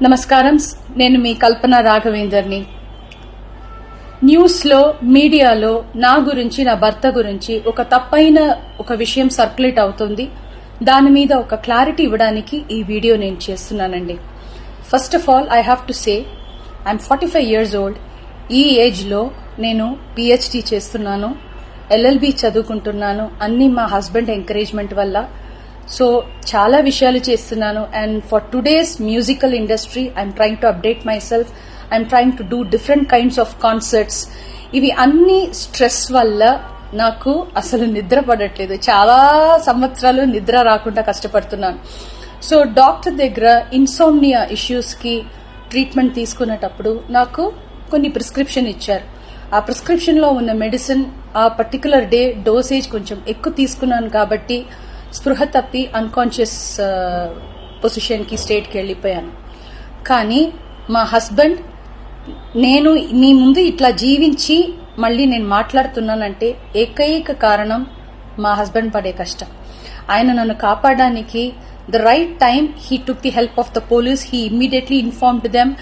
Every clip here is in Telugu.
నమస్కారం. నేను మీ కల్పన రాఘవేందర్ని. న్యూస్లో మీడియాలో నా గురించి, నా భర్త గురించి ఒక తప్పైన ఒక విషయం సర్క్యులేట్ అవుతుంది. దాని మీద ఒక క్లారిటీ ఇవ్వడానికి ఈ వీడియో నేను చేస్తున్నానండి. First of all I have to say I'm 45 years old. ఈ ఏజ్లో నేను పిహెచ్డి చేస్తున్నాను, ఎల్ఎల్బి చదువుకుంటున్నాను. అన్ని మా హస్బెండ్ ఎంకరేజ్మెంట్ వల్ల. సో చాలా విషయాలు చేస్తున్నాను. And for today's musical industry I'm trying to update my self. I'm trying to do different kinds of concerts. ఇవి అన్ని స్ట్రెస్ వల్ల నాకు అసలు నిద్ర పడట్లేదు. చాలా సంవత్సరాలు నిద్ర రాకుండా కష్టపడుతున్నాను. సో డాక్టర్ దగ్గర ఇన్సోమ్నియా ఇష్యూస్ కి ట్రీట్మెంట్ తీసుకునేటప్పుడు నాకు కొన్ని ప్రిస్క్రిప్షన్ ఇచ్చారు. ఆ ప్రిస్క్రిప్షన్ లో ఉన్న మెడిసిన్ ఆ పర్టికులర్ డే డోసేజ్ కొంచెం ఎక్కువ తీసుకున్నాను కాబట్టి స్పృహ తప్పి అన్కాన్షియస్ పొజిషన్ కి స్టేట్ కి వెళ్లిపోయాను. కానీ మా హస్బెండ్, నేను మీ ముందు ఇట్లా జీవించి మళ్ళీ నేను మాట్లాడుతున్నానంటే ఏకైక కారణం మా హస్బెండ్ పడే కష్టం. ఆయన నన్ను కాపాడడానికి the right time he took the help of the police. He immediately informed them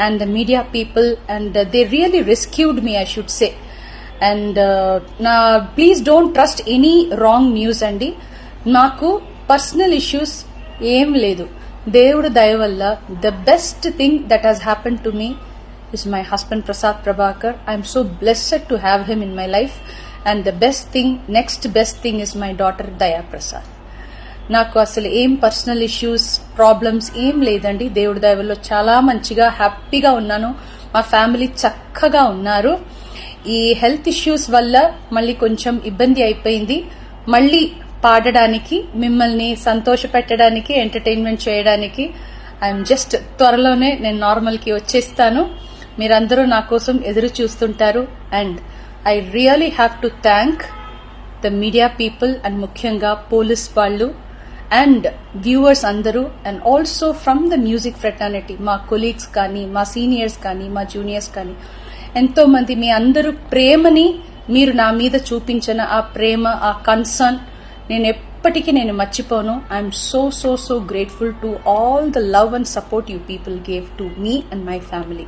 and the media people, and they really rescued me, I should say. And please don't trust any wrong news andi. నాకు పర్సనల్ ఇష్యూస్ ఏం లేదు. దేవుడు దయ వల్ల the best thing that has happen to me is my husband Prasad Prabhakar. I'm so blessed to have him in my life. And the best thing, next best thing is my daughter దయా ప్రసాద్. నాకు అసలు ఏం పర్సనల్ ఇష్యూస్, ప్రాబ్లమ్స్ ఏం లేదండి. దేవుడి దయవల్లో చాలా మంచిగా హ్యాపీగా ఉన్నాను. మా ఫ్యామిలీ చక్కగా ఉన్నారు. ఈ హెల్త్ ఇష్యూస్ వల్ల మళ్ళీ కొంచెం ఇబ్బంది అయిపోయింది. మళ్ళీ పాడడానికి, మిమ్మల్ని సంతోష పెట్టడానికి, ఎంటర్టైన్మెంట్ చేయడానికి ఐఎమ్ జస్ట్ త్వరలోనే నేను నార్మల్ కి వచ్చేస్తాను. మీరందరూ నా కోసం ఎదురు చూస్తుంటారు. And I really have to thank the media people and ముఖ్యంగా పోలీస్ వాళ్ళు అండ్ వ్యూవర్స్ అందరూ, and also from the music fraternity, మా కొలీగ్స్ కానీ, మా సీనియర్స్ కానీ, మా జూనియర్స్ కానీ, ఎంతో మంది మీ అందరూ ప్రేమని మీరు నా మీద చూపించిన ఆ ప్రేమ, ఆ కన్సర్న్ నేను ఎప్పటికీ మర్చిపోను. I'm so grateful to all the love and support you people gave to me and my family.